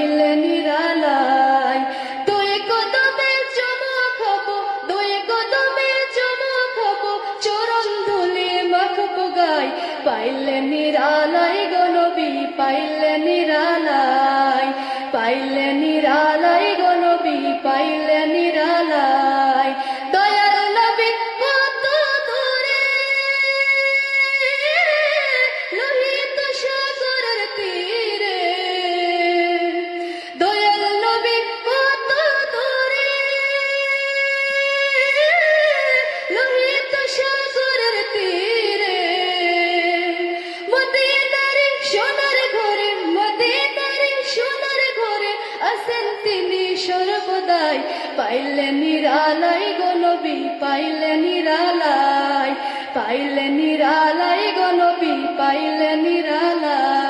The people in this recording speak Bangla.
পাইলে নিরালাই। দুই কদমে চুমু খাবো, দুই কদমে চুমু খাবো, চরণ ধুলি মাখবো গায়। পাইলে নিরালাই গো নবী, পাইলে নিরালাই, পাইলে নিরালাই গো নবী, পাইলে নিরালাই। দয়ার নবী কত দূরে, লোহিত সাগরের তীরে। দয়াল নবী কত দূরে, লোহিত সাগরের তীরে। মদিনার সোনার ঘরে, মদিনার সোনার ঘরে আছেন তিনি সর্বদাই। পাইলে নিরালাই গো নবী, পাইলে নিরালাই, পাইলে নিরালাই গো নবী, পাইলে নিরালাই।